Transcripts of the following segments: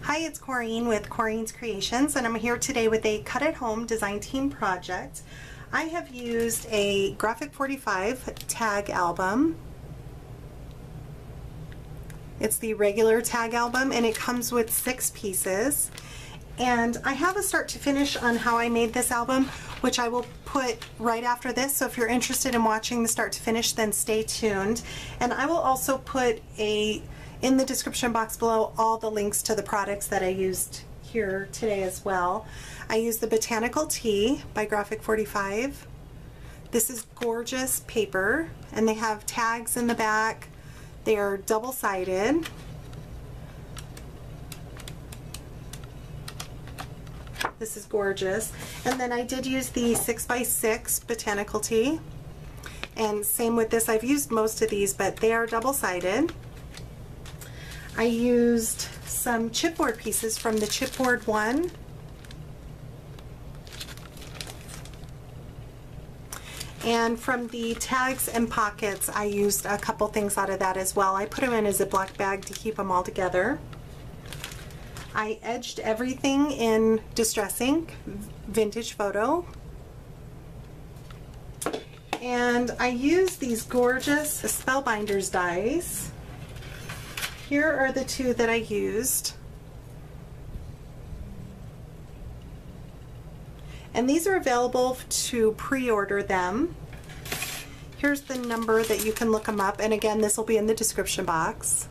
Hi, it's Corrine with corenescreations, and I'm here today with a Cut at Home design team project. I have used a G45 tag album. It's the regular tag album, and it comes with 6 pieces. And I have a start to finish on how I made this album, which I will put right after this. So if you're interested in watching the start to finish, then stay tuned. And I will also put in the description box below all the links to the products that I used here today as well. I used the Botanical Tea by G45. This is gorgeous paper, and they have tags in the back. They are double-sided. This is gorgeous. And then I did use the 6x6 Botanical Tea. And same with this, I've used most of these, but they are double-sided. I used some chipboard pieces from the Chipboard one. And from the tags and pockets, I used a couple things out of that as well. I put them in a Ziploc bag to keep them all together. I edged everything in Distress Ink Vintage Photo. And I used these gorgeous Spellbinders dies. Here are the 2 that I used. And these are available to pre-order them. Here's the number that you can look them up, and again, this will be in the description box.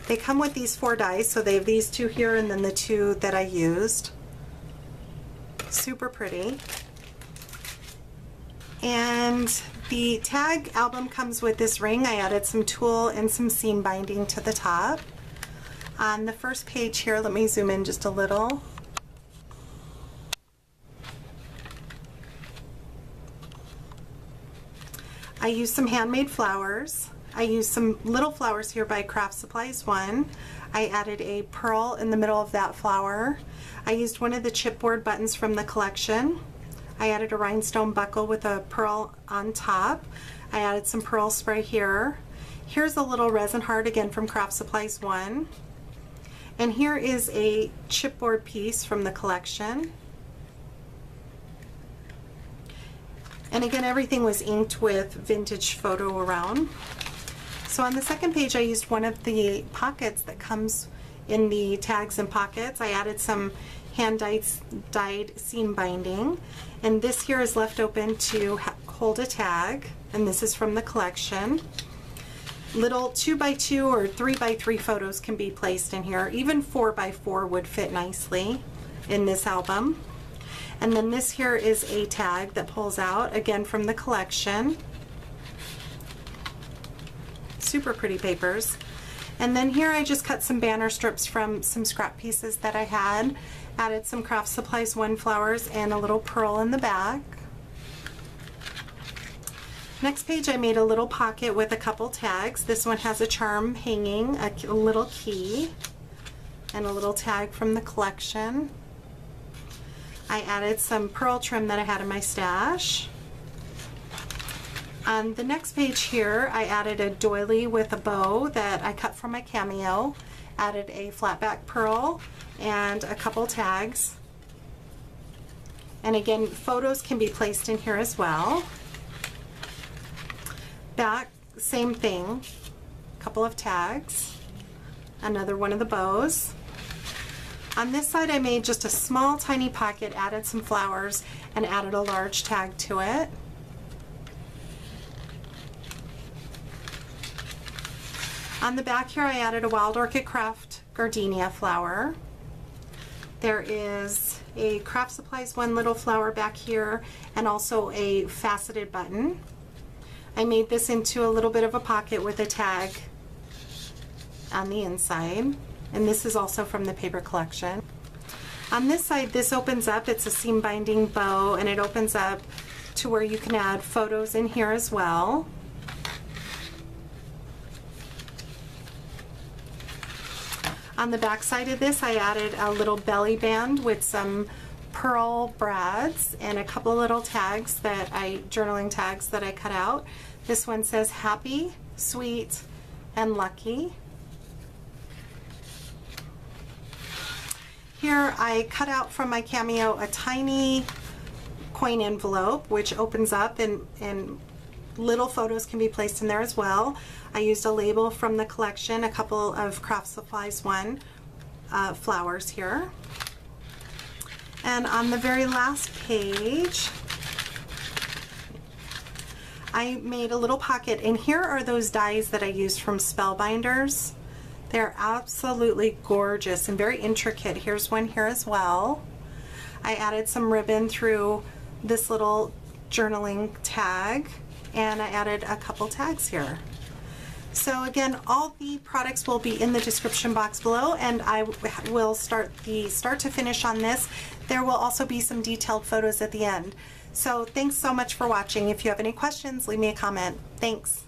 They come with these 4 dies, so they have these 2 here and then the 2 that I used. Super pretty. And the tag album comes with this ring. I added some tulle and some seam binding to the top. On the first page here, let me zoom in just a little. I used some handmade flowers. I used some little flowers here by Craft Supplies 1. I added a pearl in the middle of that flower. I used one of the chipboard buttons from the collection. I added a rhinestone buckle with a pearl on top. I added some pearl spray here. Here's a little resin heart, again from Craft Supplies 1. And here is a chipboard piece from the collection. And again, everything was inked with Vintage Photo around. So on the second page, I used one of the pockets that comes in the tags and pockets. I added some hand-dyed seam binding. And this here is left open to hold a tag, and this is from the collection. Little 2x2 or 3x3 photos can be placed in here. Even 4x4 would fit nicely in this album. And then this here is a tag that pulls out, again from the collection. Super pretty papers. And then here I just cut some banner strips from some scrap pieces that I had. Added some Craft Supplies 1 flowers and a little pearl in the back. Next page I made a little pocket with a couple tags. This one has a charm hanging, a little key, and a little tag from the collection. I added some pearl trim that I had in my stash. On the next page here I added a doily with a bow that I cut from my cameo. Added a flat back pearl and a couple tags. And again, photos can be placed in here as well. Back, same thing, a couple of tags, another one of the bows. On this side I made just a small tiny pocket, added some flowers, and added a large tag to it. On the back here I added a Wild Orchid Craft gardenia flower. There is a Craft Supplies 1 little flower back here, and also a faceted button. I made this into a little bit of a pocket with a tag on the inside, and this is also from the paper collection. On this side, this opens up. It's a seam binding bow, and it opens up to where you can add photos in here as well. On the back side of this, I added a little belly band with some pearl brads and a couple little tags that journaling tags that I cut out. This one says happy, sweet, and lucky. Here I cut out from my Cameo a tiny coin envelope which opens up and little photos can be placed in there as well. I used a label from the collection, a couple of Craft Supplies flowers here. And on the very last page, I made a little pocket, and here are those dies that I used from Spellbinders. They're absolutely gorgeous and very intricate. Here's one here as well. I added some ribbon through this little journaling tag, and I added a couple tags here. So again, all the products will be in the description box below, and I will start the start to finish on this. There will also be some detailed photos at the end. So thanks so much for watching. If you have any questions, leave me a comment. Thanks.